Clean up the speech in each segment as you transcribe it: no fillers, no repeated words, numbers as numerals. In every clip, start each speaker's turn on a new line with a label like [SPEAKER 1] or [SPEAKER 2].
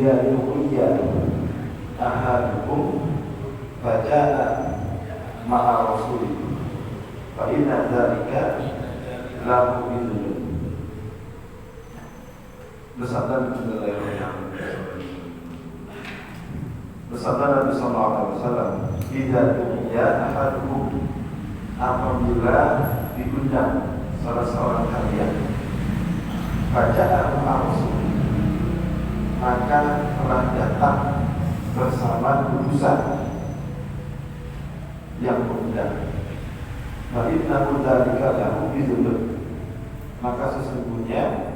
[SPEAKER 1] idza du'iya ahadukum faja'a ma'a rasul fa inna dzalika lahu bidzunub. Bersabda Nabi sallallahu alaihi wasallam, idza du'iya ahadukum, apabila diundang salah seorang kalian, faja'a ma'a rasul, maka telah datang bersama utusan yang mengundang. Fa'innahu dzalika lahu bidzunub, maka sesungguhnya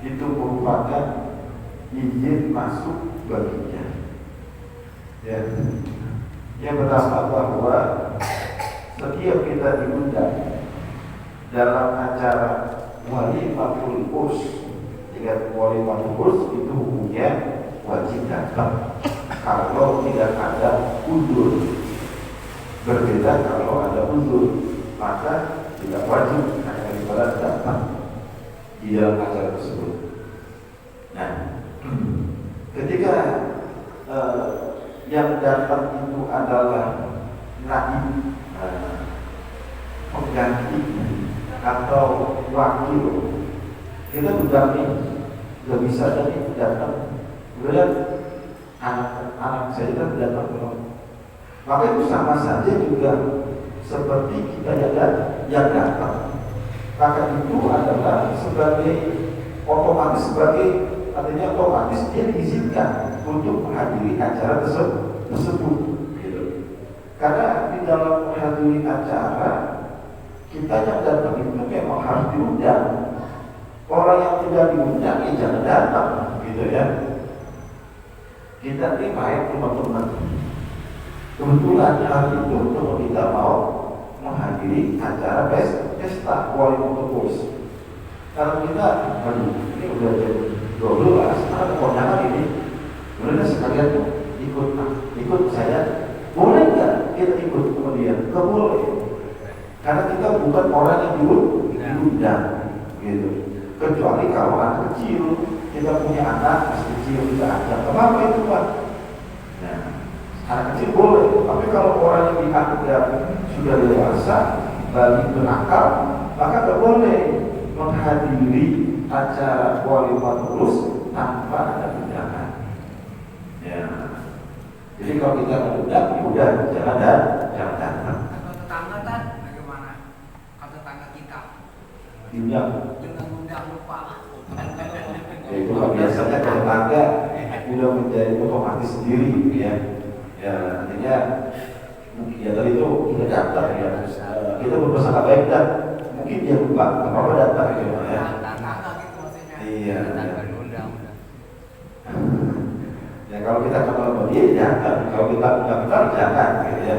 [SPEAKER 1] itu merupakan izin masuk baginya. Ya, yang pertama bahwa setiap kita diundang dalam acara walimatul urs, jika walimatul urs itu hukumnya wajib datang kalau tidak ada uzur. Berbeda kalau ada uzur, maka tidak wajib, hanya daripada datang di dalam acara tersebut. Nah, ketika yang datang itu adalah naib, pengganti atau wakil, kita berdamping, nggak bisa tadi datang, kemudian anak saya kan datang belum, maka itu sama saja juga seperti kita yang datang. Maka itu adalah sebagai otomatis, sebagai artinya otomatis dia diizinkan untuk menghadiri acara tersebut, gitu. Karena di dalam menghadiri acara kita yang datang itu memang harus diundang. Orang yang tidak diundang ya jangan datang, gitu ya. Kita ini baik teman-teman. Kebetulan hari itu teman kita mau menghadiri acara pesta walimatul urs. Kalau kita, aduh, ini udah jam 12, ada kondangan ini, kemudian sekalian ikut saya, boleh nggak kita ikut kemudian? Nggak boleh, karena kita bukan orang yang diundang, gitu. Kecuali kalau anak kecil, kita punya anak masih kecil, kita ajak, apa itu Pak? Nah, anak kecil boleh, tapi kalau orang yang dianggap sudah dewasa, balik berakal, maka tidak boleh menghadiri acara walimatul urs tanpa ada undangan. Ya. Jadi kalau kita mengundang, ya udah jangan datang.
[SPEAKER 2] Atau tetangga kan, bagaimana? Atau tetangga kita
[SPEAKER 1] Diundang.
[SPEAKER 2] dengan undang lupa.
[SPEAKER 1] Ya, itu kan biasanya tetangga sudah menjadi otomatis sendiri, ya. Ya artinya ya tadi itu kita datang ya, kita berprasangka baik dan mungkin dia lupa apa datang gitu ya.
[SPEAKER 2] Tetangga gitu maksudnya.
[SPEAKER 1] Iya.
[SPEAKER 2] Tetangga diundang.
[SPEAKER 1] Ya kalau kita kenal sama dia jangan, kalau kita kenal jangan gitu ya.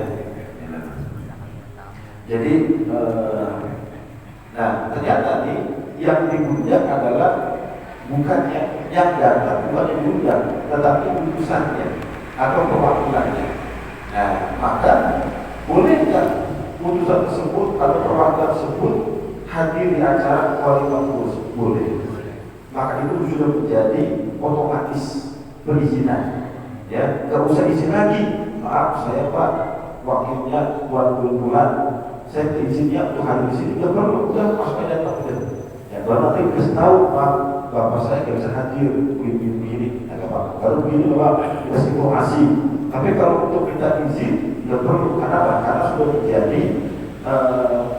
[SPEAKER 1] Jadi nah ternyata nih yang diundang adalah bukannya yang datang, bukan yang diundang, tetapi utusannya atau perwakilannya. Nah, maka boleh nggak utusan tersebut atau perwakilan tersebut hadir di acara walimatul urs? Boleh. Maka itu sudah menjadi otomatis perizinan. Ya, nggak usah izin lagi. Maaf, saya Pak wakilnya bulan, saya izinnya untuk hadir di sini. Nggak perlu, udah pas datang udah. Ya, baru nanti kasih tahu Pak, bapak saya nggak bisa hadir begini, agak Pak. Baru begini Pak, kasih informasi. Tapi kalau untuk minta izin, nggak perlu. Kenapa? Karena sudah menjadi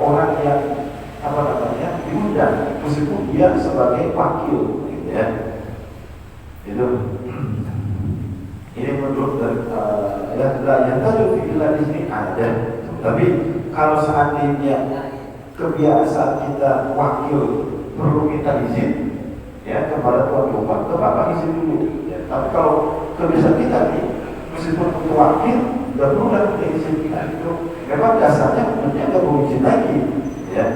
[SPEAKER 1] orang yang diundang, meskipun dia sebagai wakil, gitu ya. Itu. Ini menurut yang tadi bilang di sini ada. Tapi kalau seandainya kebiasaan kita wakil perlu minta izin, ya kepada tuan rumah, ke bapak izin dulu. Ya. Tapi kalau kebiasaan kita nih, meskipun untuk wakil, nggak perlu minta izin kita itu. Memang dasarnya sebenarnya nggak perlu izin lagi, ya.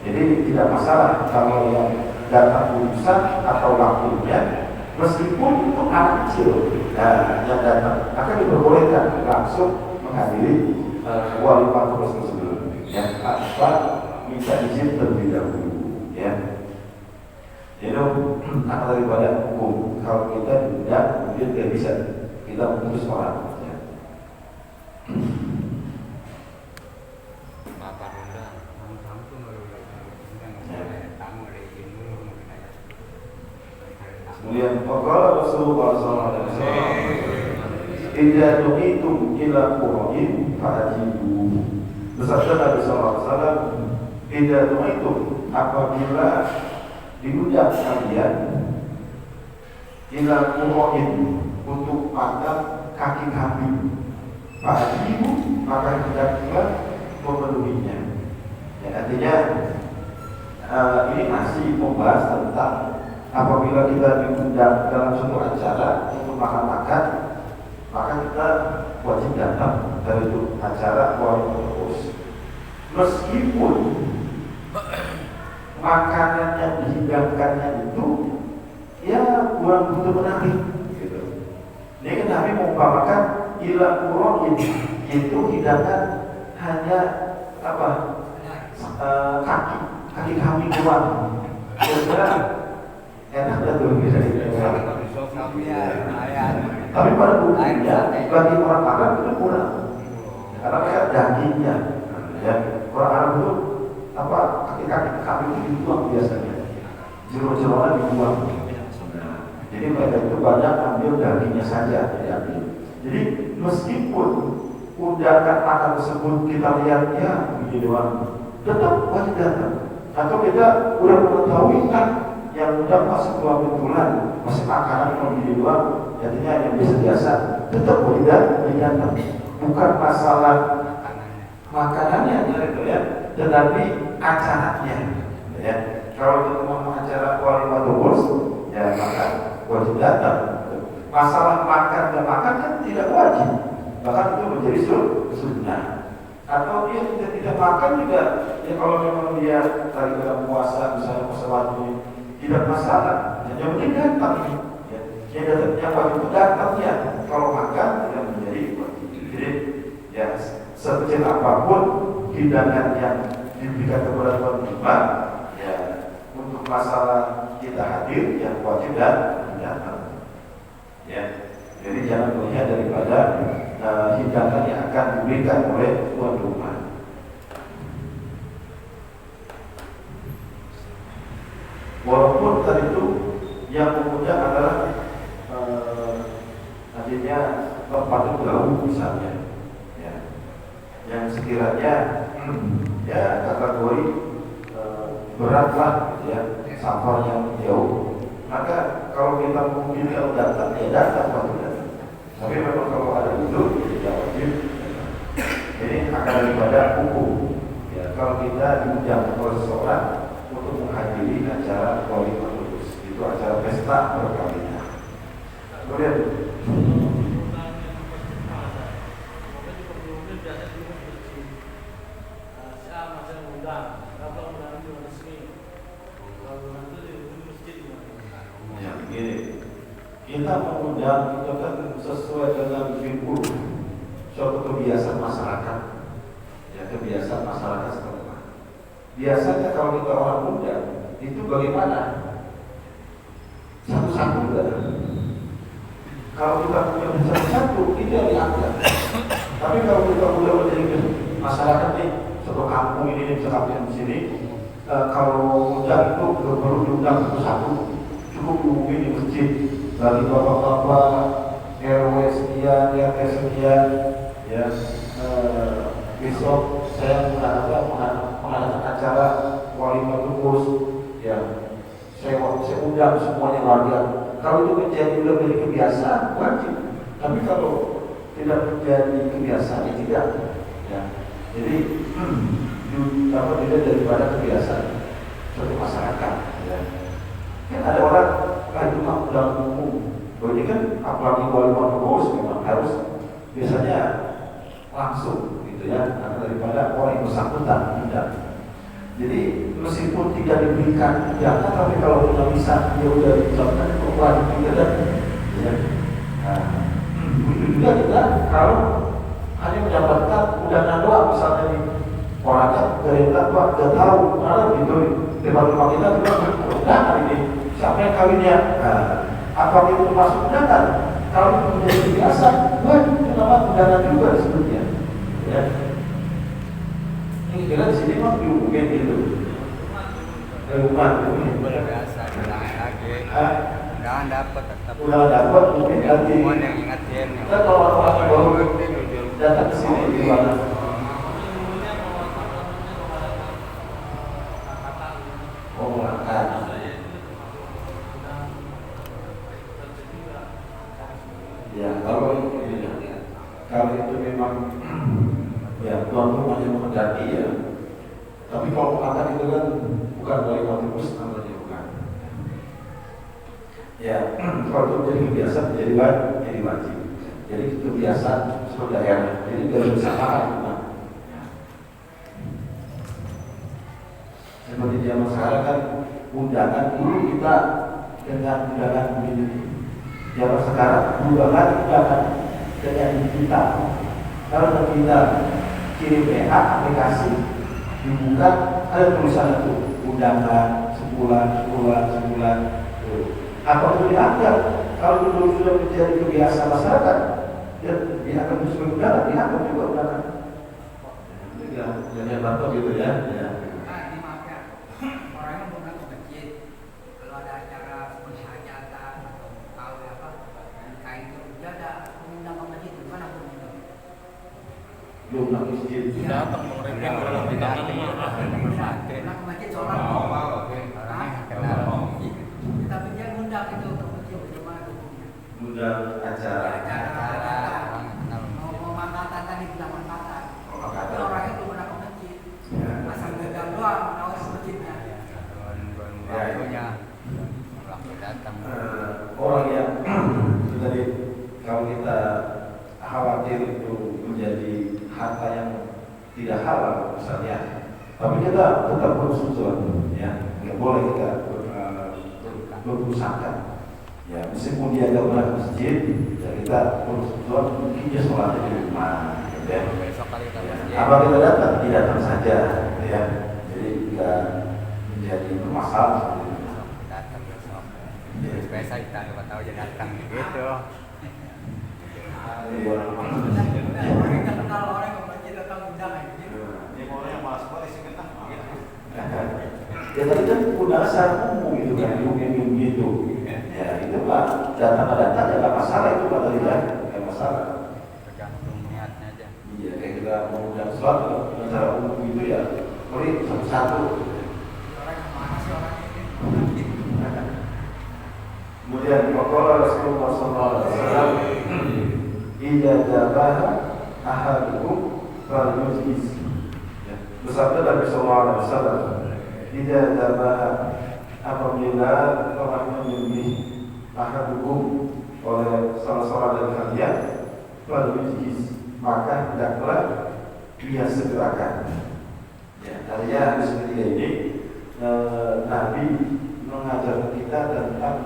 [SPEAKER 1] Jadi tidak masalah kalau yang datang utusan atau wakilnya, meskipun itu anak kecil, nah, yang datang akan diperbolehkan langsung menghadiri walimatul urs tersebut, ya, tanpa minta izin terlebih dahulu, ya. Itu akan daripada hukum. Kalau kita tidak, kemudian tidak bisa kita memutus orang. Ya.
[SPEAKER 2] Bapak undang, tamu tuh undang tamu ada izin dulu
[SPEAKER 1] Kemudian Rasulullah sallallahu alaihi wasallam, "Idza du'itum ila qur'in fa'ajibu." Bersabda Nabi sallallahu alaihi wasallam, "Idza du'itum," apabila diundang kalian ila qur'in untuk makan kaki kambing, fa'ajibu, maka hendaklah memenuhinya. Ya, artinya ini masih membahas tentang apabila kita diundang dalam suatu acara untuk makan-makan, maka kita wajib datang dari itu acara walaupun terus. Meskipun makanan yang dihidangkannya itu ya kurang begitu menarik, gitu. Ini kan Nabi mengumpamakan ila qur'in, itu hidangan hanya apa? Kaki kambing doang. Kira-kira enak betul bisa dibilang. Tapi pada umumnya bagi orang Arab itu kurang, karena mereka dagingnya. Ya, orang Arab itu apa kaki-kaki kambing itu dibuang biasanya, jero-jeronya dibuang. Jadi mereka itu banyak ambil dagingnya saja, diambil. Jadi meskipun undangan makan tersebut kita lihat ya begini doang, tetap wajib datang. Atau kita udah mengetahui kan yang udah masuk kebetulan masih makanan yang begini doang, jadinya yang biasa-biasa, tetap tidak datang. Bukan masalah makanannya gitu ya, tetapi acaranya. Ya, kalau itu mau acara walimatul kurs, ya maka wajib datang. Masalah makan dan makan kan tidak wajib, bahkan itu menjadi sunnah. Atau dia tidak makan juga, ya kalau memang dia lagi dalam puasa, misalnya puasa wajib, tidak masalah. Yang penting datang. Ya, yang wajib itu datang ya. Kalau makan tidak menjadi wajib. Jadi ya sekecil apapun hidangan yang diberikan kepada tuan rumah, ya untuk masalah kita hadir yang wajib dan datang. Ya, jadi jangan melihat daripada hidangan yang akan diberikan oleh tuan rumah. Walaupun tadi itu yang mengundang adalah artinya tempat jauh misalnya, ya, yang sekiranya ya kategori beratlah, ya, safar yang jauh. Maka kalau kita mungkin kalau datang, ya datang waktu datang. Tapi memang kalau ada itu tidak wajib. Ini akan daripada hukum. Ya, kalau kita diundang oleh seseorang untuk menghadiri acara walimatul kurs, itu acara pesta perkawinan. Kemudian ya, begini, kita mengundang itu kan sesuai dengan fiqh, suatu kebiasaan masyarakat, ya kebiasaan masyarakat setempat. Biasanya kalau kita orang muda itu bagaimana? Satu-satu enggak? Kalau kita punya satu-satu itu yang dianggap. Tapi kalau kita udah menjadi masyarakat nih, satu kampung ini bisa kampung di sini, kalau undang itu perlu diundang satu-satu, cukup diumumin di masjid bagi bapak-bapak RW sekian, RT sekian, ya besok saya mengadakan acara walimatul kurs, ya saya undang semuanya warga. Kalau itu menjadi lebih kebiasaan wajib, tapi kalau tidak menjadi kebiasaan ya tidak, ya. Jadi tidak daripada kebiasaan suatu masyarakat, ya. Kan ada orang itu mah undang umum, ini kan apalagi walimatul kurs memang harus biasanya langsung, gitu ya, daripada orang yang bersangkutan tidak. Jadi meskipun tidak diberikan jangan, tapi kalau kita bisa dia udah diucapkan wajib juga dan ya. Begitu juga kita kalau hanya mendapatkan undangan doang, misalnya di orangnya dari tempat nggak tahu, karena gitu di depan rumah kita cuma undangan ini Siapa yang kawinnya? Nah, apakah itu masuk undangan? Kalau itu menjadi kebiasaan, wah itu nama undangan juga disebutnya. Ya. Ini kira di sini mah diumumin gitu. Rumah itu
[SPEAKER 2] biasa bilang lagi. Undangan dapat tetap.
[SPEAKER 1] udah dapat mungkin nanti.
[SPEAKER 2] Mohon yang ingetin.
[SPEAKER 1] Kita kalau orang baru datang ke sini di mana? Oh, berangkat. Ya, kalau itu memang ya tuan rumahnya mengendaki ya. Tapi kalau berangkat itu kan bukan dari motivus namanya bukan. Ya, kalau itu jadi kebiasaan jadi wajib. Jadi kebiasaan saudara. Jadi dari bersamaan bukan. Seperti zaman sekarang kan undangan dulu kita dengan undangan begini. Zaman sekarang undangan dengan kita. Kalau kita kirim WA aplikasi dibuka ada tulisan itu undangan sebulan. Apa itu dianggap? Kalau dulu sudah menjadi kebiasaan masyarakat dan dianggap sebagai undangan, dianggap juga undangan. Jangan bantu gitu ya. Belum nak masjid.
[SPEAKER 3] Datang mereka orang di datang.
[SPEAKER 4] Nak masjid sholat. Tapi dia ngundang itu ke masjid gimana hukumnya?
[SPEAKER 1] Ngundang acara.
[SPEAKER 4] Mau mangkatan tadi bilang mangkatan.
[SPEAKER 1] Mangkatan.
[SPEAKER 4] Tapi orangnya belum pernah ke masjid. Asal gagal doang tahu ke masjidnya.
[SPEAKER 2] Waktunya waktu datang.
[SPEAKER 1] Orang yang tadi kalau kita khawatir itu menjadi harta yang tidak halal misalnya, tapi kita tetap bersusun ya, nggak boleh kita berusaha ya, meskipun dia nggak pernah ke masjid ya kita bersusun mungkin dia sholatnya di rumah ya.
[SPEAKER 2] Besok kali kita masjid.
[SPEAKER 1] Apa kita datang saja ya, jadi nggak menjadi bermasalah seperti itu.
[SPEAKER 2] Datang besok. Jadi biasa kita nggak tahu jadi datang gitu.
[SPEAKER 4] Orang yang kenal orang ke masjid datang undang aja gitu.
[SPEAKER 3] Ini orang yang malas banget sih kita.
[SPEAKER 1] Ya tadi kan udah secara umum gitu kan, umum gitu. Ya itu pak datang ya nggak masalah itu pak tadi kan, nggak masalah.
[SPEAKER 2] Tergantung niatnya aja.
[SPEAKER 1] Iya kayak kita mau undang sesuatu secara umum gitu ya, beri satu-satu.
[SPEAKER 4] Orang yang mana sih orang ini?
[SPEAKER 1] Kemudian Rasulullah SAW Ida jabaha ahadukum falyujiz. Bersabda Nabi SAW, Ida jabaha apabila orang menyembelih ahadukum oleh salah seorang dari kalian, falyujiz, maka hendaklah dia segerakan. Ya, artinya hadis ketiga ini Nabi mengajar kita tentang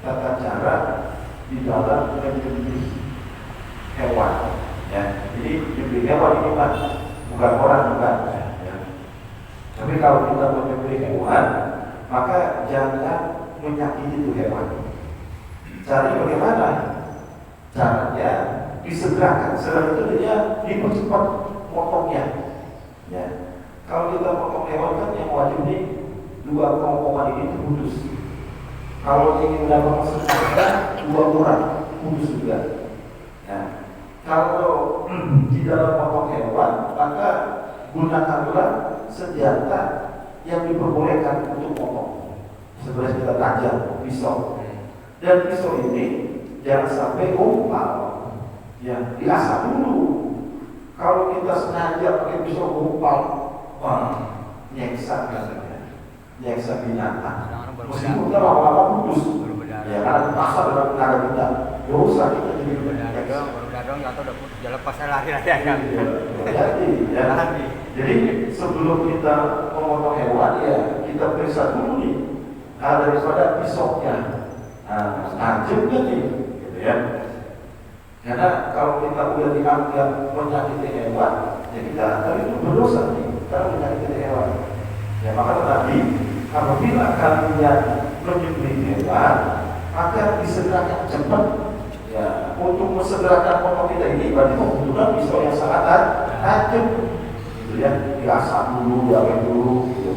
[SPEAKER 1] tata cara di dalam menyembelih hewan. Ya, jadi menyembelih hewan ini kan bukan orang bukan. Ya. Tapi kalau kita menyembelih hewan, maka jangan menyakiti itu hewan. Caranya bagaimana? Caranya disegerakan. Segera itu dia dipercepat potongnya. Ya. Kalau kita potong hewan kan yang wajib nih dua kerongkongan ini putus. Kalau ingin mendapatkan senjata, dua orang putus juga. Nah, kalau di dalam potong hewan, maka gunakanlah senjata yang diperbolehkan untuk potong. Sebenarnya kita tajam pisau. Dan pisau ini jangan sampai umpal. Ya, diasah dulu. Kalau kita sengaja pakai pisau umpal, wah, nyeksa katanya. Nyeksa binatang. Meskipun kita lama-lama putus, ya karena pasar dalam tenaga kita, dosa kita jadi
[SPEAKER 2] Bergadang atau udah putus, jalan pas lari-lari aja.
[SPEAKER 1] Jadi sebelum kita memotong hewan ya kita periksa dulu nih, daripada pisaunya, tajam kan nih, gitu ya. Karena kalau kita udah dianggap menyakiti hewan, ya kita tadi itu berdosa nih, karena menyakiti hewan. Ya maka tadi apabila kalian menyembelih hewan, maka disegerakan cepat. Ya, untuk mensegerakan potong kita ini berarti membutuhkan pisau yang sangat tajam, gitu ya, diasah dulu, diawet dulu, gitu.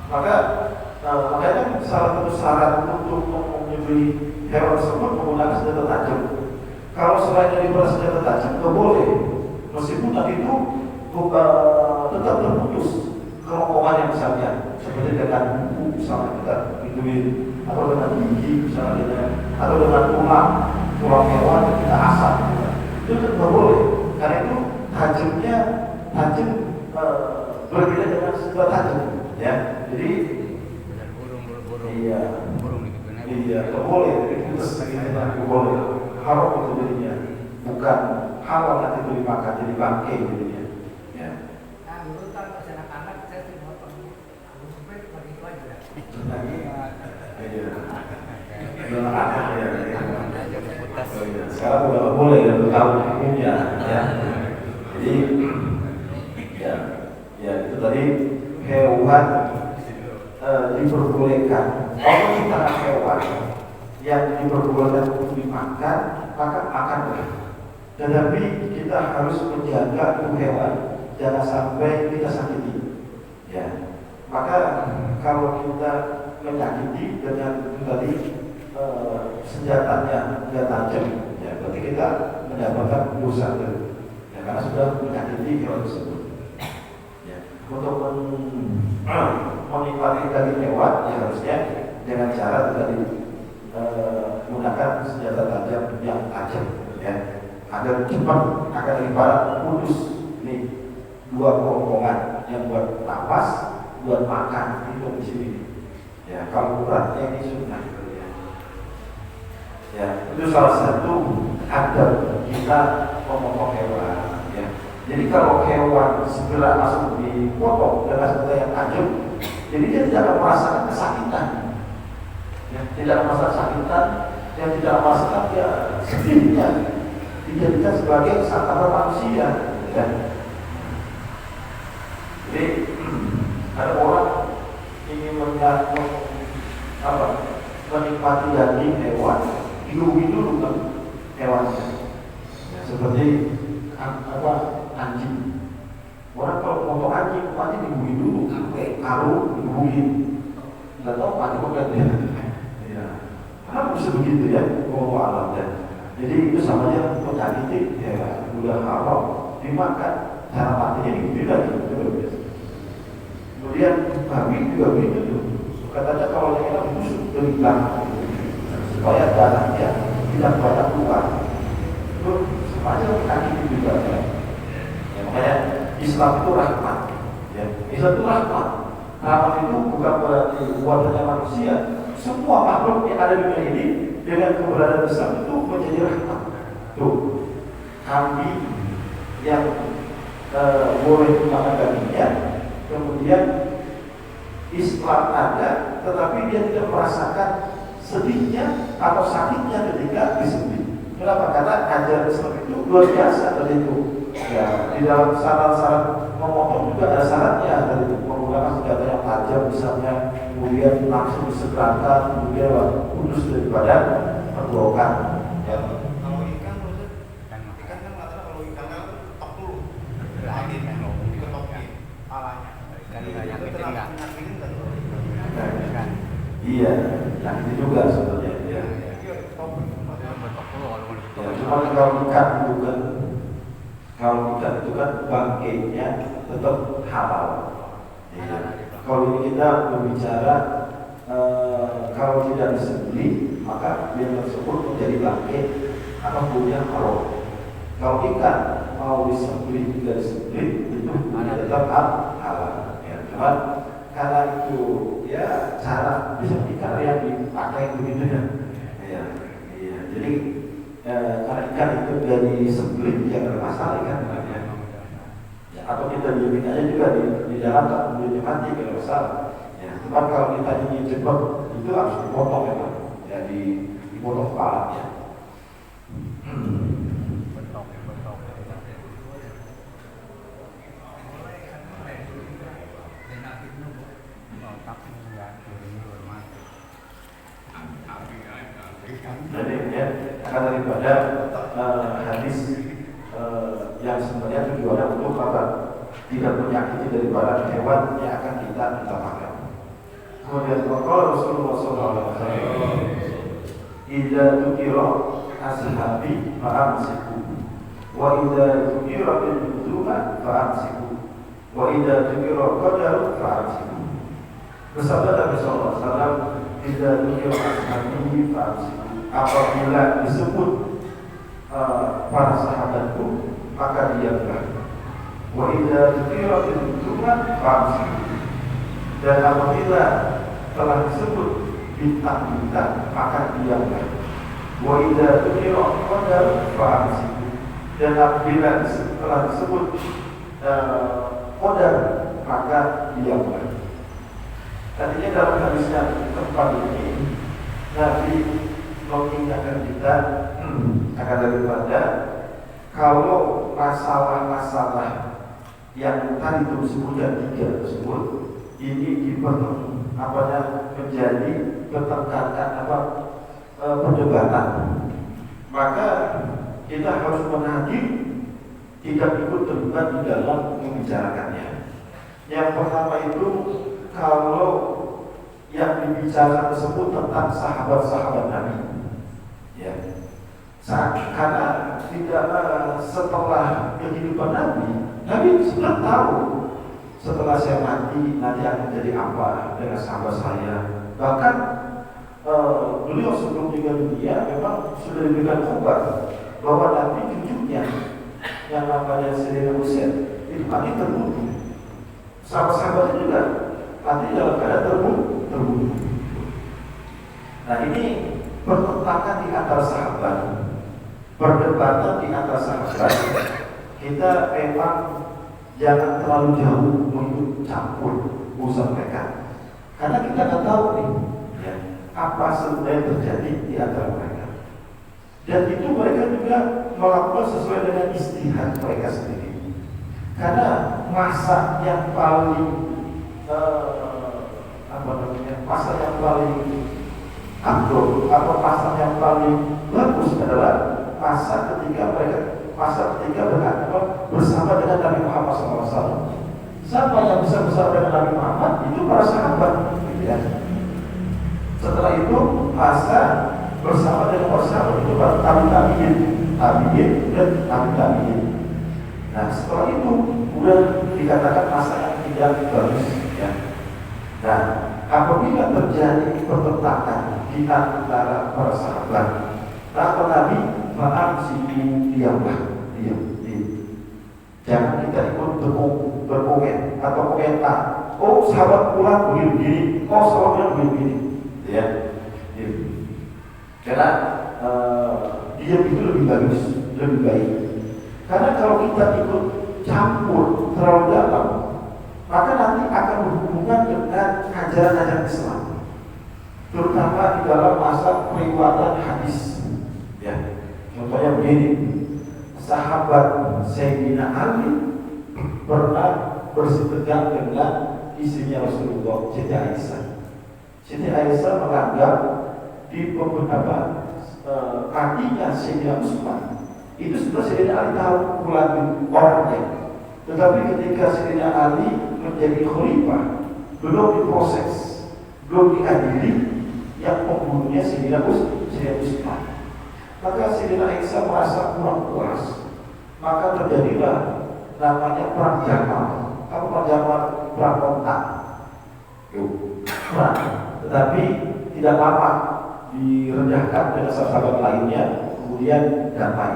[SPEAKER 1] Makanya salah satu syarat untuk menyembelih hewan tersebut menggunakan senjata tajam. Kalau selain dari senjata tajam, nggak boleh, meskipun tadi itu tetap terputus kerongkongannya misalnya, seperti dengan buku misalnya kita gituin, atau dengan gigi misalnya, atau dengan tulang hewan yang kita asap, itu nggak boleh, karena itu tajam berbeda dengan senjata tajam, ya. Jadi
[SPEAKER 2] burung itu benar.
[SPEAKER 1] Iya, nggak boleh, itu nggak boleh, haram itu jadinya, bukan halal nanti itu dimakan jadi bangkai jadinya. Ya.
[SPEAKER 4] Nah, dulu kan pas anak-anak saya sih motong, aku sampai begitu aja.
[SPEAKER 1] Iya. Sekarang udah nggak boleh ya, tahu hukumnya. Ya. Jadi, ya itu tadi hewan diperbolehkan. Kalau kita hewan yang diperbolehkan untuk dimakan, maka makanlah. Tetapi kita harus menjaga tubuh hewan, jangan sampai kita sakiti. Ya, maka kalau kita menyakiti dengan tadi senjatanya tidak tajam, ya berarti kita mendapatkan dosa itu. Ya, karena sudah menyakiti hewan tersebut. Ya, untuk menikmati daging hewan, ya harusnya dengan cara tadi menggunakan senjata tajam yang tajam, ya, agar cepat akan daripada putus nih dua kerongkongan yang buat napas, buat makan itu di sini. Ya, kalau beratnya ini sunnah, ya itu salah satu adab kita memotong hewan. Ya, jadi kalau hewan segera langsung dipotong dengan senjata yang tajam, jadi dia tidak akan merasakan kesakitan, ya, tidak merasakan kesakitan, dan tidak merasakan ya sedihnya dijadikan sebagai santapan manusia. Ya. Jadi ada orang ingin menikmati daging hewan, diluwi dulu kan hewannya, ya, seperti anjing. Orang kalau potong anjing dibuih dulu, sampai karung dibuih, nggak tahu mati bukan ya. Ya, kenapa bisa begitu ya? Oh alam ya. Jadi itu samanya menyakiti ya, udah haram dimakan, cara matinya beda gitu. Kemudian babi juga begitu tuh. Katanya kalau yang enak busuk dari belakang, supaya darahnya tidak banyak keluar. Itu semuanya menyakiti juga ya. Ya, makanya Islam itu rahmat, ya. Islam itu rahmat. Rahmat itu bukan berarti buatannya manusia. Semua makhluk yang ada di dunia ini dengan keberadaan Islam itu menjadi rahmat. Tuh, kambing yang boleh dimakan dagingnya, kemudian Islam ada, tetapi dia tidak merasakan sedihnya atau sakitnya ketika disembelih. Kenapa? Karena ajaran Islam itu luar biasa tadi itu. Ya, di dalam syarat-syarat memotong juga ada syaratnya, tadi itu menggunakan senjata yang tajam misalnya, kemudian langsung disegerakan, kemudian kudus daripada perbuatan.
[SPEAKER 3] Ya, kalau ikan kan katanya kalau ikan kan ketok dulu, lagi diketokin palanya.
[SPEAKER 2] Ikan nggak nyakitin nggak?
[SPEAKER 1] Nah, iya, yang itu juga sebenarnya. Ya. Ya, cuma kalau ikan itu kan bangkainya tetap halal. Ya. Kalau ini kita berbicara kalau tidak disembelih maka dia tersebut menjadi bangkai atau punya haram. Kalau ikan mau disembelih tidak disembelih itu tetap halal. Ya, cuma karena itu ya cara bisa ikan yang dipakai begitu ya. Ya, iya. Jadi karena ikan itu dari sembelih ya nggak masalah kan. Ya, atau kita diamin aja juga di dalam tak kemudian mati nggak masalah. Ya, cuma kalau kita ingin cepat itu harus dipotong ya Pak. Ya dipotong kepalanya.
[SPEAKER 2] tapi enggak turun masuk.
[SPEAKER 1] Jadi ya, akan daripada hadis yang sebenarnya tujuannya untuk apa? Tidak menyakiti daripada hewan yang akan kita pakai. Kemudian Rasulullah SAW, "Idza dzukira ashabi fa'amsiku, wa idza dzukira al-nujuma fa'amsiku, wa idza dzukira qadar fa'amsiku." Bersabda Nabi SAW, "Idza dzukira ashabi fa'amsiku." Apabila disebut para sahabatku, maka diamlah. Wa idza dzukira al-nujuma fa'amsiku. Dan apabila telah disebut bintang-bintang, maka diamlah. Wa idza dzukira qadar fa'amsiku. Dan apabila telah disebut qadar, maka diamlah. Tadinya dalam hadisnya tempat ini Nabi mengingatkan kita akan daripada kalau masalah-masalah yang tadi itu disebutkan 3 tersebut ini menjadi pertengkaran perdebatan, maka kita harus menahan tidak ikut terlibat di dalam membicarakannya. Yang pertama itu, kalau yang dibicarakan tersebut tentang sahabat-sahabat Nabi, ya, karena tidak setelah kehidupan Nabi sudah tahu setelah saya mati nanti akan jadi apa dengan sahabat saya. Bahkan beliau sebelum meninggal dunia memang sudah diberikan kabar bahwa nanti cucunya yang namanya Sayyidina Husain itu mati terbunuh. Sahabat-sahabat juga mati dalam keadaan terbunuh. Nah, ini pertentangan di antara sahabat, perdebatan di antara sahabat. Kita memang jangan terlalu jauh untuk campur urusan mereka, karena kita nggak tahu nih ya, apa sebenarnya terjadi di antara mereka. Dan itu mereka juga melakukan sesuai dengan istihad mereka sendiri. Karena masa yang paling masa yang paling abdul atau masa yang paling bagus adalah masa ketika bersama dengan Nabi Muhammad SAW. Siapa yang bisa bersama dengan Nabi Muhammad? Itu para sahabat, gitu ya. Setelah itu masa bersama dengan para sahabat itu para tabi'in dan tabi'in. Nah, setelah itu sudah dikatakan masa yang tidak bagus, ya. Nah, apabila terjadi pertentangan di antara para sahabat, kata Nabi, diamlah. Jangan kita ikut berkomen atau komentar. Oh, sahabat pulang begini-begini. Oh, sahabat pulang begini-begini. Ya, karena diam itu lebih bagus, lebih baik. Karena kalau kita ikut campur terlalu dalam, maka nanti akan berhubungan dengan ajaran-ajaran Islam, terutama di dalam masa periwayatan hadis. Ya, contohnya begini, sahabat Sayyidina Ali pernah bersitegang dengan istrinya Rasulullah, Siti Aisyah. Siti Aisyah menganggap di beberapa hatinya Sayyidina Utsman itu sudah Sayyidina Ali tahu pulang orangnya. Tetapi ketika Sayyidina Ali menjadi khalifah, belum diproses, belum diadili, yang pembunuhnya Sayyidina Utsman. Maka Sayyidina Aisyah merasa kurang puas. Maka terjadilah namanya perang Jamal. Apa perang Jamal? Perang kontak. Perang. Tetapi tidak lama direndahkan dengan sahabat lainnya, kemudian damai.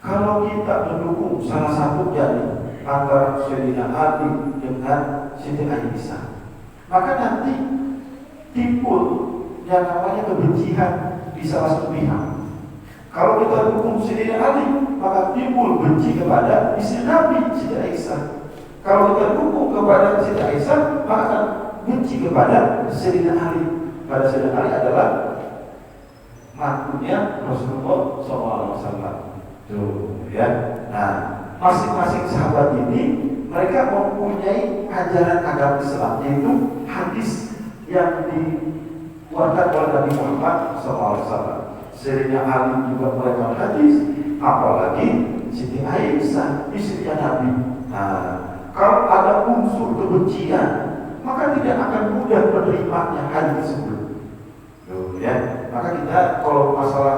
[SPEAKER 1] Kalau kita mendukung salah satu jadi antara Sayyidina Ali dengan Siti Aisyah, maka nanti timbul yang namanya kebencian di salah satu pihak. Kalau kita dukung Sayyidina Ali, maka timbul benci kepada istri Nabi, Siti Aisyah. Kalau kita dukung kepada Siti Aisyah, maka akan benci kepada Sayyidina Ali. Pada Sayyidina Ali adalah mantunya Rasulullah SAW. Tuh, ya. Nah, masing-masing sahabat ini mereka mempunyai ajaran agama Islam, yaitu hadis yang dikeluarkan oleh Nabi Muhammad SAW. Sayyidina Ali juga melakukan hadis, apalagi Siti Aisyah, istrinya Nabi. Nah, kalau ada unsur kebencian, maka tidak akan mudah menerimanya hadis tersebut. Ya, maka kita kalau masalah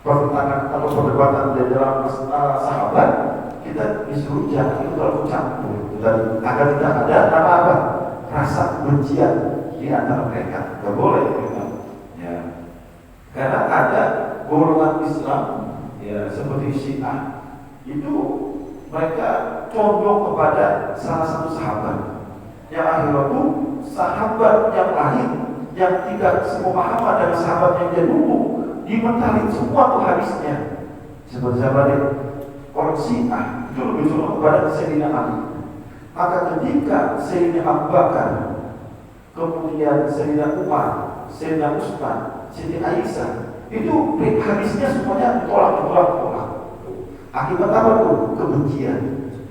[SPEAKER 1] pertentangan atau perdebatan di dalam sahabat, kita disuruh jangan itu terlalu campur, dan agar tidak ada apa-apa rasa kebencian di antara mereka. Tidak boleh, ya. Karena ada golongan Islam, ya seperti Syiah, itu mereka condong kepada salah satu sahabat. Yang akhirnya itu sahabat yang lain yang tidak sepemahaman dengan sahabat yang dia dulu dimentalin semua tuh hadisnya. Seperti sahabat orang Syiah itu lebih condong kepada Sayyidina Ali. Maka ketika Sayyidina Abu Bakar, kemudian Sayyidina Umar, Sayyidina Utsman, Siti Aisyah, itu hadisnya semuanya ditolak. Akibat apa tuh? Kebencian.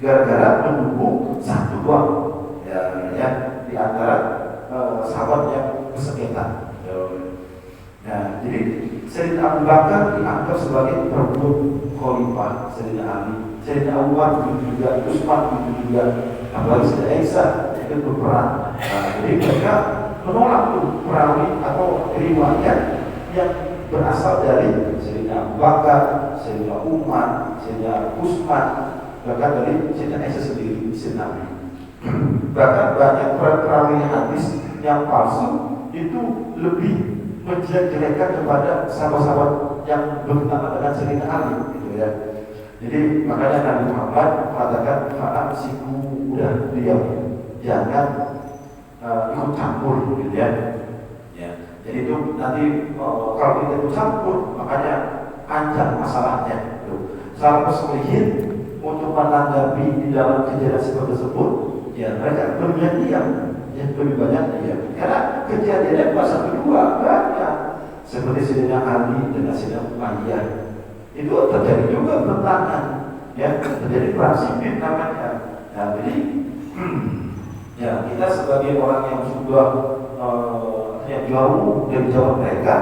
[SPEAKER 1] Gara-gara mendukung satu doang, ya di antara sahabat yang bersengketa. Nah, jadi Sayyidina Abu Bakar dianggap sebagai perebut khalifah Sayyidina Ali, Sayyidina Umar juga, Utsman juga, apalagi Siti Aisyah itu berperan. Nah, jadi mereka menolak tuh perawi atau riwayat yang berasal dari Sayyidina Abu Bakar, Sayyidina Umar, Sayyidina Utsman, bahkan dari Sayyidina Aisyah sendiri, istri Nabi. Bahkan banyak perawi hadis yang palsu itu lebih menjelek-jelekan kepada sahabat-sahabat yang bertentangan dengan Sayyidina Ali, gitu ya. Jadi makanya Nabi Muhammad mengatakan fa'amsiku, udah diam, jangan ikut campur, gitu ya. Jadi itu nanti kalau kita ikut campur, makanya panjang masalahnya. Salah perselihin untuk menanggapi di dalam kejadian seperti tersebut, ya mereka lebih diam, ya lebih banyak diam. Karena kejadiannya pas kedua banyak, seperti Sayyidina Ali dengan Sayyidina Umayyah itu terjadi juga pertentangan, ya terjadi perang sipil namanya. Nah, jadi ya kita sebagai orang yang sudah yang jauh dari jauh mereka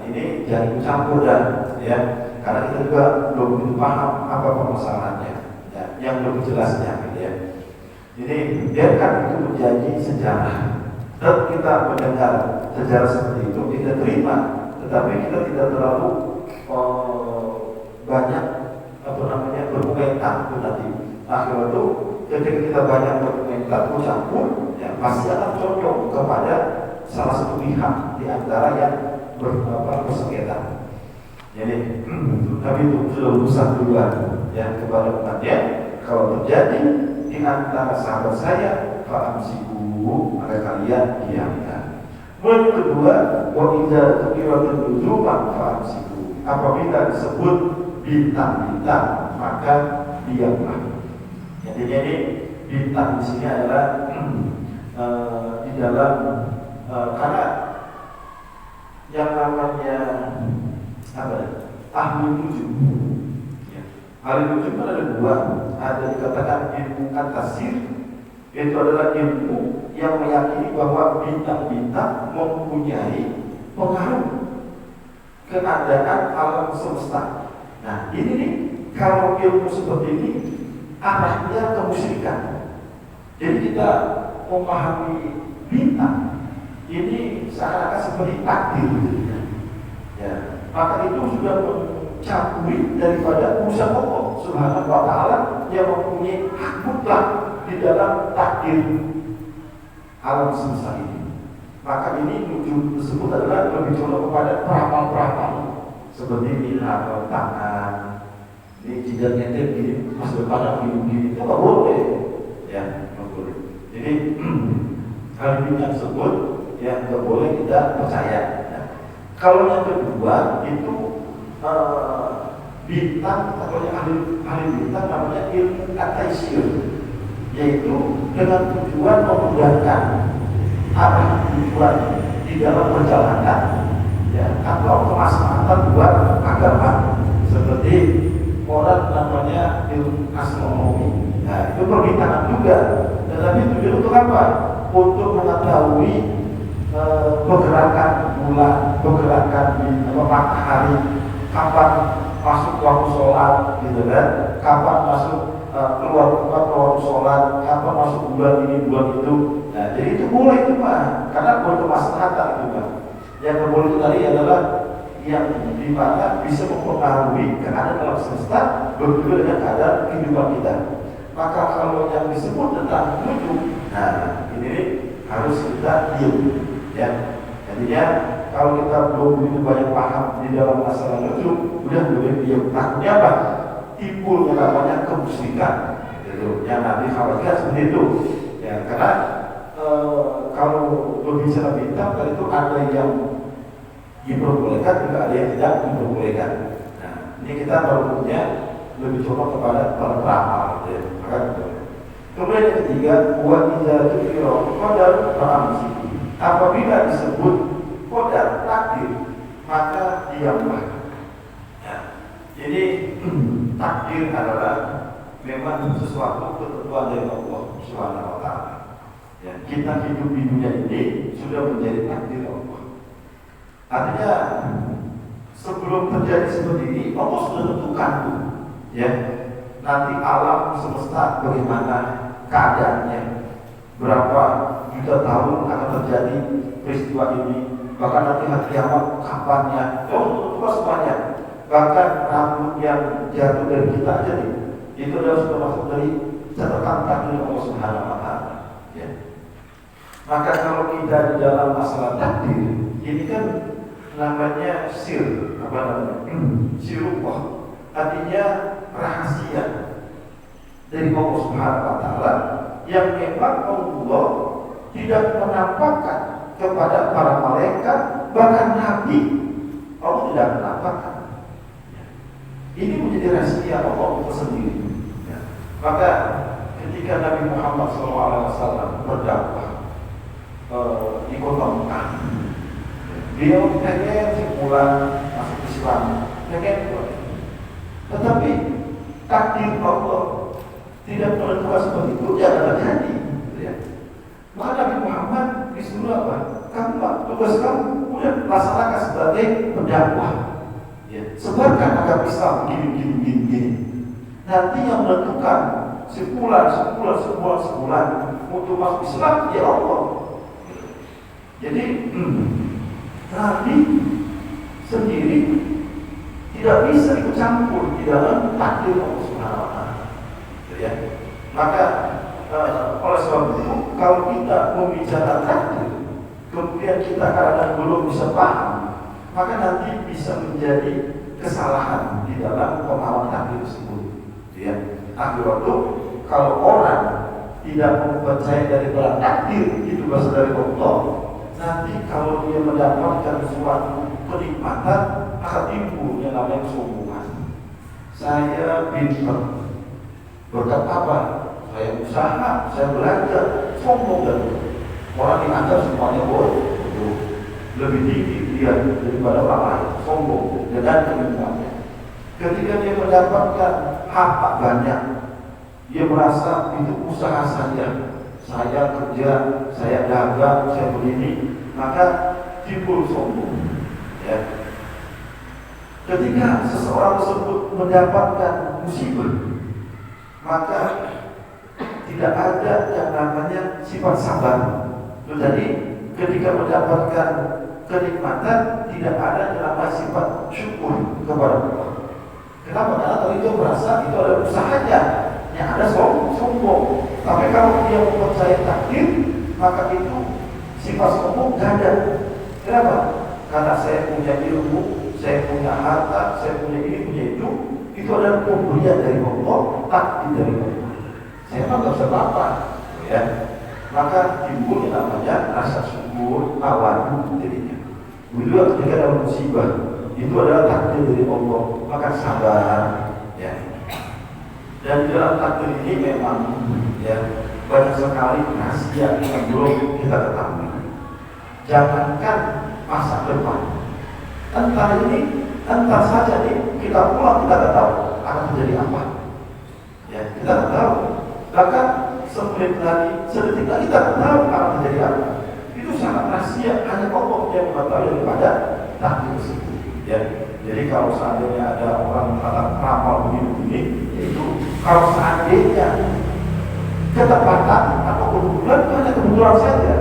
[SPEAKER 1] ini jangan campur dan ya karena kita juga belum begitu paham apa permasalahannya ya, yang lebih jelasnya gitu ya. Jadi biarkan itu menjadi sejarah dan kita mendengar sejarah seperti itu kita terima, tetapi kita tidak terlalu banyak berkomentar nanti. Akhirnya itu ketika kita banyak berkomentar campur ya pasti akan condong kepada salah satu pihak di antara yang bersengketa. Jadi Nabi itu sudah berusaha duluan ya kepada umatnya, kalau terjadi di antara sahabat saya fa'amsiku, maka kalian diamkan. Kemudian kedua, wa idza tuqiratul nujuman fa'amsiku, apabila disebut bintang-bintang maka diamlah. Jadi bintang di sini adalah di dalam karena yang namanya apa? Ahli nujum. Ya. Ahli nujum ada dua. Ada dikatakan ilmu at-tasir, itu adalah ilmu yang meyakini bahwa bintang-bintang mempunyai pengaruh keadaan alam semesta. Nah, ini nih kalau ilmu seperti ini arahnya kemusyrikan. Jadi kita memahami bintang ini seakan-akan seperti takdir, ya. Maka itu sudah mencampuri daripada urusan Allah Subhanahu wa Ta'ala yang mempunyai hak mutlak di dalam takdir alam semesta ini. Maka ini nujum tersebut adalah lebih condong kepada peramal-peramal seperti ini atau tangan, ini jidatnya begini, masa depan begini, itu nggak boleh, ya nggak boleh. Jadi hal ini tersebut yang nggak boleh kita percaya. Nah, kalau yang kedua itu bintang atau yang ahli bintang namanya ilmu at-taisir, yaitu dengan tujuan memudahkan arah tujuan di dalam perjalanan, ya, atau kemaslahatan buat agama, seperti orang namanya ilmu astronomi. Nah, itu perbintangan juga dengan Tetapi tujuan untuk apa? Untuk mengetahui pergerakan bulan, pergerakan di matahari, kapan masuk waktu sholat, gitu kan? Kapan masuk keluar waktu sholat, kapan masuk bulan ini, bulan itu. Nah, jadi itu boleh itu mah, karena boleh kemaslahatan itu mah. Yang boleh itu tadi adalah yang dimana bisa mempengaruhi keadaan dalam semesta berbeda dengan keadaan kehidupan kita. Maka kalau yang disebut tentang wujud, nah ini harus kita diam, ya. Jadinya kalau kita belum begitu banyak paham di dalam masalah wujud, udah boleh diam. Takutnya apa? Timbul yang namanya kemusyrikan, gitu. Yang nanti khawatirkan seperti itu, ya. Karena kalau berbicara bintang tadi itu ada yang diperbolehkan, juga ada yang tidak diperbolehkan. Nah, ini kita baru punya lebih condong kepada para peramal, ya. Kemudian yang ketiga, buat iza dzikra qadar fa'amsi. Apabila disebut qadar takdir, maka diamlah. Ya. Jadi takdir adalah memang sesuatu ketentuan dari Allah Subhanahu wa taala. Ya, kita hidup di dunia ini sudah menjadi takdir Allah. Artinya sebelum terjadi seperti ini, Allah sudah tentukan, ya. Nanti alam semesta bagaimana keadaannya, berapa juta tahun akan terjadi peristiwa ini, bahkan nanti hari kiamat kapannya, Allah semuanya. Bahkan rambut yang jatuh dari kita aja nih, itu adalah sudah masuk dari catatan takdir Allah Subhanahu wa taala. Ya. Maka kalau kita di dalam masalah takdir, ini kan namanya sir, apa namanya? Sirullah. Artinya rahasia dari Allah Subhanahu wa taala yang memang Allah tidak menampakkan kepada para malaikat, bahkan nabi Allah tidak menampakkan. Ini menjadi rahasia Allah tersendiri. Ya. Maka ketika Nabi Muhammad SAW berdakwah di kota Mekah, beliau pengen sebulan masuk Islam, pengen. Tetapi takdir Allah tidak menentukan seperti itu, jangan terjadi. Ya. Maka Nabi Muhammad disuruh apa? Kamu tugas kamu udah laksanakan sebagai pendakwah. Ya. Sebarkan agama Islam begini. Nanti yang menentukan sebulan untuk masuk Islam ya Allah. Jadi Nabi sendiri tidak bisa ikut campur di dalam takdir Allah Subhanahu wa taala. Ya. Maka oleh sebab itu kalau kita membicara takdir, kemudian kita kadang belum bisa paham, maka nanti bisa menjadi kesalahan di dalam pemahaman takdir tersebut. Ya. Akhirnya kalau orang tidak mempercayai daripada takdir itu berasal dari Allah, nanti kalau dia mendapatkan suatu kenikmatan akan timbul yang namanya kesombongan. Saya pintar, berkat apa? Saya usaha, saya belajar, sombong dan orang dianggap semuanya bodoh, lebih tinggi dia daripada orang lain, sombong dengan kenikmatannya. Ketika dia mendapatkan harta banyak, dia merasa itu usaha saya kerja, saya dagang, saya begini, maka timbul sombong. Ya. Ketika seseorang tersebut mendapatkan musibah, maka tidak ada yang namanya sifat sabar. Jadi ketika mendapatkan kenikmatan, tidak ada yang namanya sifat syukur kepada Allah. Kenapa? Karena tadi dia merasa itu adalah usahanya, yang ada sombong. Tapi kalau dia mempercayai takdir, maka itu sifat sombong tidak ada. Kenapa? Karena saya punya ilmu, saya punya harta, saya punya ini, punya itu adalah pemberian dari Allah, takdir dari Allah. Saya nggak bisa apa-apa, ya. Maka timbul yang namanya rasa syukur, tawadu jadinya. Begitu ketika ada musibah, itu adalah takdir dari Allah, maka sabar, ya. Dan dalam takdir ini memang, ya, banyak sekali rahasia yang belum kita ketahui. Jangankan masa depan, entar saja nih kita pulang kita tidak tahu akan terjadi apa. Ya, kita tidak tahu. Bahkan semenit lagi, sedetik lagi kita tahu akan terjadi apa. Itu sangat rahasia, hanya Allah yang mengetahui daripada takdir tersebut. Ya, jadi kalau seandainya ada orang mengatakan ramal begini-begini, yaitu kalau seandainya ketepatan atau kebetulan itu hanya kebetulan saja.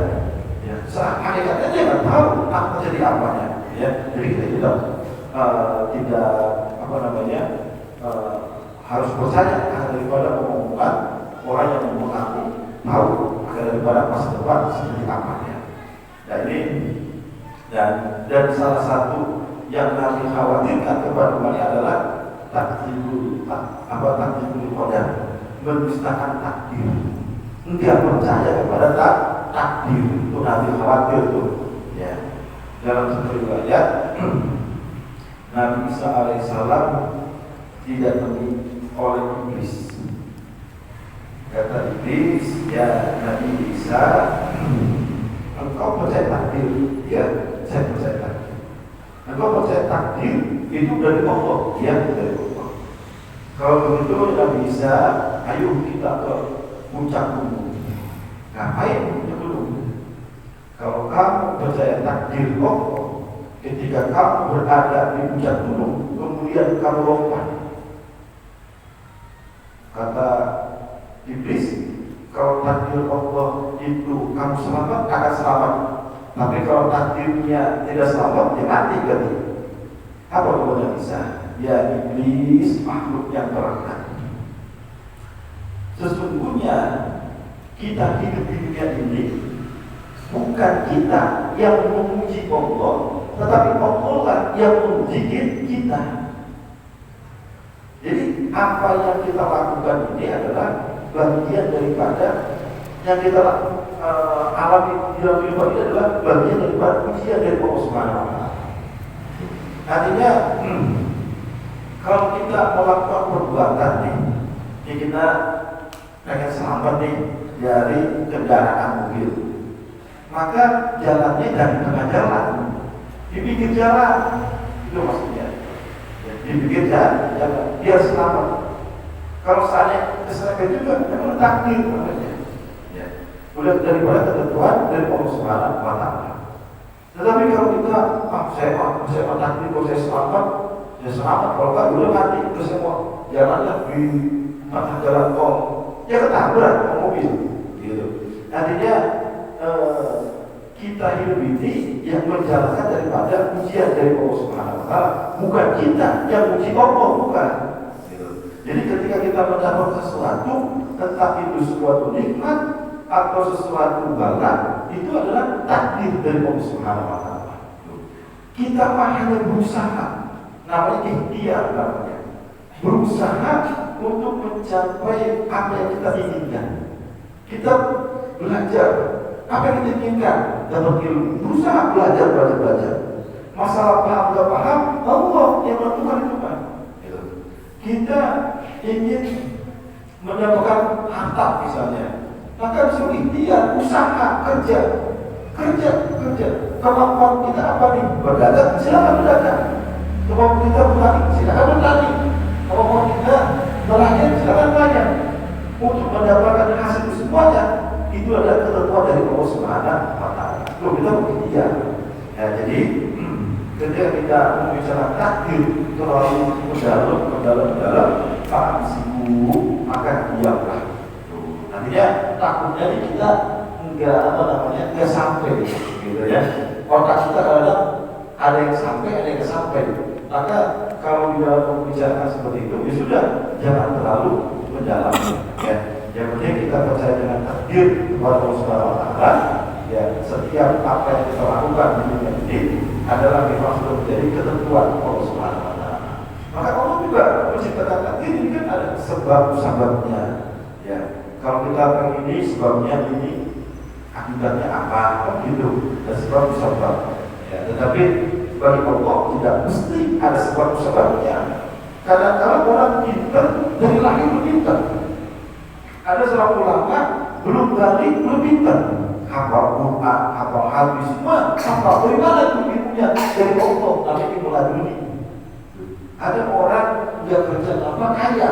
[SPEAKER 1] Ya, hakikatnya dia nggak tahu akan terjadi apanya. Ya, jadi kita tidak apa namanya harus percaya akan daripada omongan orang yang mengaku tahu akan daripada masa depan seperti apanya. Nah ini dan salah satu yang Nabi khawatirkan kepada umatnya adalah takdirul qadar, mendustakan takdir. Enggak percaya kepada takdir, itu Nabi khawatir tuh. Ya. Dalam satu riwayat Nabi Isa alaihissalam didatangi oleh iblis. Kata iblis, ya Nabi Isa, engkau percaya takdir? Ya, saya percaya takdir. Engkau percaya takdir itu dari Allah? Ya, dari Allah. Kalau begitu Nabi Isa, ayo kita ke puncak gunung. Ngapain puncak gunung? Kalau kamu percaya takdir Allah, ketika kamu berada di puncak gunung, kemudian kamu lompat. Kata iblis, kalau takdir Allah itu kamu selamat, akan selamat. Tapi kalau takdirnya tidak selamat, ya mati berarti. Apa kemudian bisa? Ya iblis, makhluk yang terangkat. Sesungguhnya kita hidup di dunia ini bukan kita yang memuji Allah, tetapi Allah lah yang memuji kita. Jadi apa yang kita lakukan ini adalah bagian daripada yang kita alami di dalam kehidupan ini adalah bagian daripada ujian dari Allah Subhanahu wa Ta'ala. Artinya kalau kita melakukan perbuatan nih, kita pengen selamat nih dari kendaraan mobil, maka jalannya dari tengah jalan, di pinggir jalan, itu maksudnya. Di pinggir jalan, biar selamat. Kalau seandainya keserempet juga, memang takdir namanya. Ya. Udah daripada ketentuan dari Allah Subhanahu wa Ta'ala. Tetapi kalau kita, saya takdir, kalau saya selamat, kalau enggak udah mati, terus saya mau jalannya di tengah jalan tol, ya ketabrak mobil. Gitu. Artinya kita hidup ini yang menjalankan daripada ujian dari Allah Subhanahu wa Ta'ala, bukan kita yang uji Allah, bukan. Gitu. Jadi ketika kita mendapat sesuatu, entah itu sesuatu nikmat atau sesuatu bala, itu adalah takdir dari Allah Subhanahu wa Ta'ala. Kita hanya berusaha, namanya ikhtiar namanya. Berusaha untuk mencapai apa yang kita inginkan. Kita belajar apa yang kita inginkan, dapat ilmu, berusaha belajar. Masalah paham gak paham, Allah yang menentukan itu kan. Kita ingin mendapatkan harta misalnya, maka bisa ikhtiar, usaha, kerja. Kemampuan kita apa nih? Berdagang, silakan berdagang. Kemampuan kita bertani, silakan bertani. Kemampuan kita nelayan, silakan nelayan. Untuk mendapatkan hasil semuanya, itu adalah ketentuan dari Allah Subhanahu wa Ta'ala. Kalau kita berikhtiar. Ya, jadi ketika kita membicarakan takdir terlalu mendalam, paham sibuk, maka diamlah. Nantinya takutnya kita enggak sampai, gitu ya. Otak kita kadang ada yang sampai, ada yang sampai. Maka kalau di dalam membicarakan seperti itu, ya sudah, jangan terlalu mendalam. Ya. Yang penting kita percaya dengan takdir kepada Allah Subhanahu wa Ta'ala. Ya, setiap apa yang kita lakukan di dunia ini adalah memang sudah menjadi ketentuan Allah Subhanahu wa Ta'ala. Maka Allah juga menciptakan takdir ini kan ada sebab-sebabnya. Ya, kalau kita pengen ini sebabnya ini, akibatnya apa? Begitu. Dan sebab-sebab. Ya, tetapi bagi Allah tidak mesti ada sebab-sebabnya. Kadang-kadang orang pintar dari lahir pintar. Ada seorang ulama belum balik, belum pintar. Hafal Quran, hafal hadis, semua hafal. Dari mana itu ilmunya? Dari Allah, tapi ilmu laduni. Ada orang yang kerja apa kaya,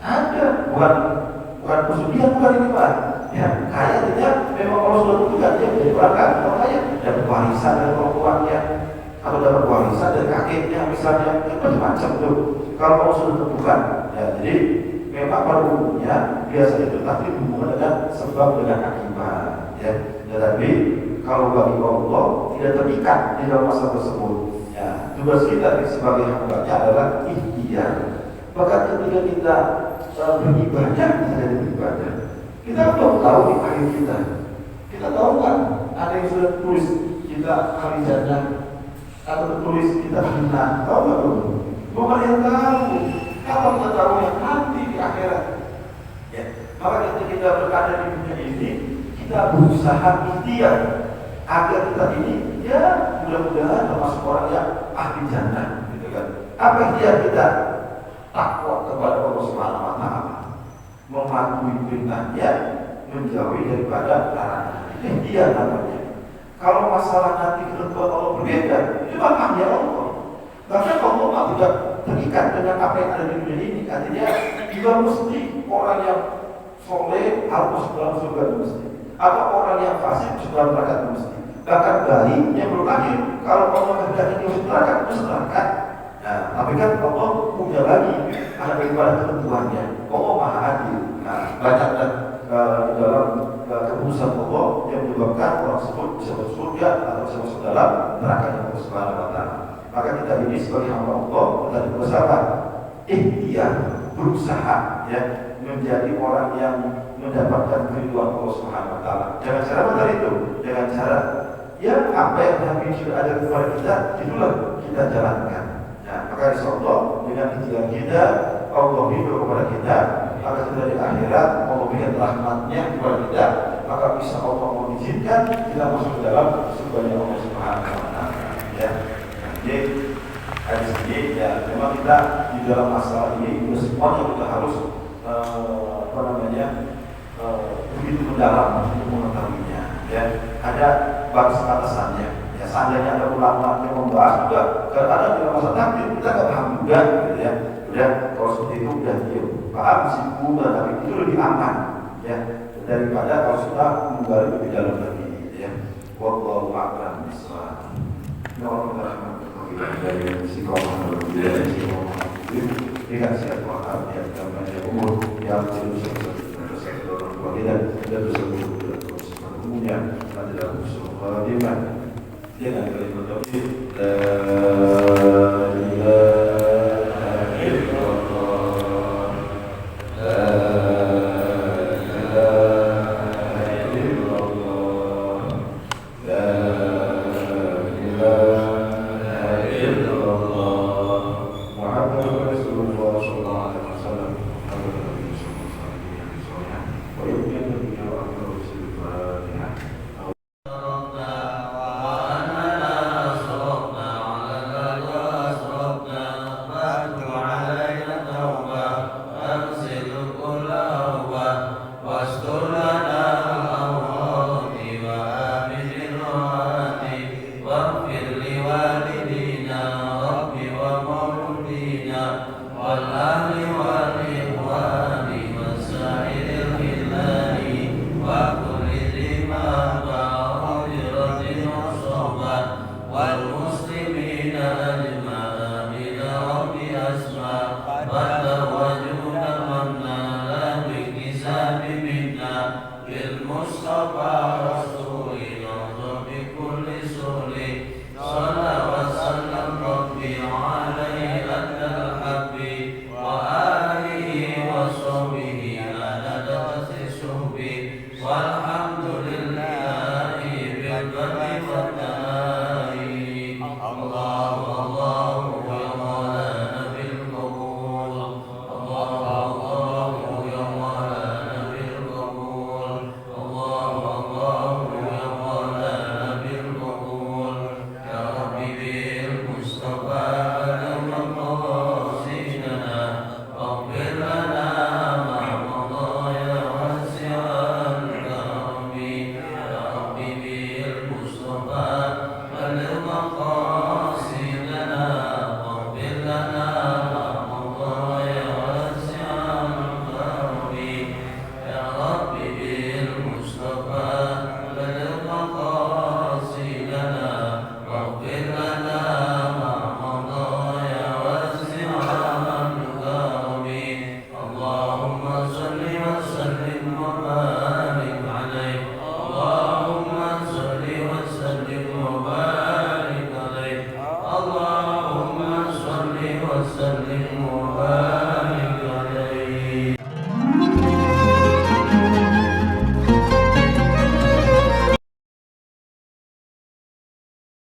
[SPEAKER 1] ada bukan bukan pesugihan, bukan ini Pak. Ya, kaya tidak memang kalau sudah tentukan dia menjadi orang kaya, orang kaya dapat warisan dari orang tuanya atau dapat warisan dari kakeknya misalnya, itu macam-macam tuh. Kalau kamu sudah tentukan, ya jadi memang pada umumnya biasa itu tapi hubungan dengan sebab dengan akibat, ya. Tetapi kalau bagi Allah tidak terikat di dalam masa tersebut, ya tugas kita sebagai hamba-Nya adalah ikhtiar. Bahkan ketika kita beribadah, kita jadi beribadah. Kita belum tahu di akhir kita. Kita tahu kan ada yang sudah tulis kita ahli jannah atau tertulis kita hina. Tahu nggak dulu? Bukan yang tahu. Kalau kita tahu yang nanti di akhirat, ya. Maka ketika kita berada di dunia ini, kita berusaha ikhtiar agar kita ini, ya mudah-mudahan termasuk orang yang ahli jannah, gitu kan? Apa ikhtiar kita? Takwa kepada Allah Subhanahu Wa Taala, mematuhi perintahnya, menjauhi daripada larangan. Ini dia namanya. Kalau masalah nanti ketentuan Allah berbeda, itu makanya Allah. Bahkan Allah tidak terikat dengan apa yang ada di dunia ini. Artinya juga mesti orang yang soleh harus dalam surga mesti, atau orang yang fasik dalam neraka mesti. Bahkan bayi yang belum lahir, kalau Allah kehendaki dia masuk neraka, masuk neraka. Nah, tapi kan Allah punya lagi ada daripada ketentuannya. Allah Maha Adil. Nah, banyak di dalam keputusan Allah yang menyebabkan orang tersebut bisa masuk surga atau bisa masuk dalam neraka yang Allah Subhanahu Wa Taala. Maka kita ini sebagai hamba Allah kita berusaha ikhtiar, berusaha ya menjadi orang yang mendapatkan keridhaan Allah Subhanahu Wa Taala. Jangan cara benar itu, dengan cara ya apa yang Nabi sudah ada kepada kita, itulah kita jalankan. Nah, maka insyaallah dengan ikhtiar kita Allah hidup kepada kita, maka kita di akhirat Allah berikan rahmatnya kepada kita, maka bisa Allah mengizinkan kita masuk ke dalam surga Allah Subhanahu Wa Taala. Ya, jadi dari sini ya memang kita di dalam masalah ini semuanya kita harus begitu mendalam untuk mengetahuinya. Ya, ada batasan-batasannya. Ya, seandainya ada ulama yang membahas juga, karena dalam masa takdir kita nggak paham juga, gitu ya. Udah kalau seperti itu udah diam, paham sih udah, tapi itu lebih aman, ya daripada kalau sudah menggali lebih dalam lagi, ya. Wallahu a'lam bishawab. Dari psikolog dari psikolog dikasih Tuhan yang namanya umur yang terus dan tersebut terus umumnya adalah usul khatimah dengan kalimat tauhid la ilaha illallah la ilaha illallah la ilaha illallah Muhammadur Rasulullah sallallahu alaihi wasallam.
[SPEAKER 5] والأهل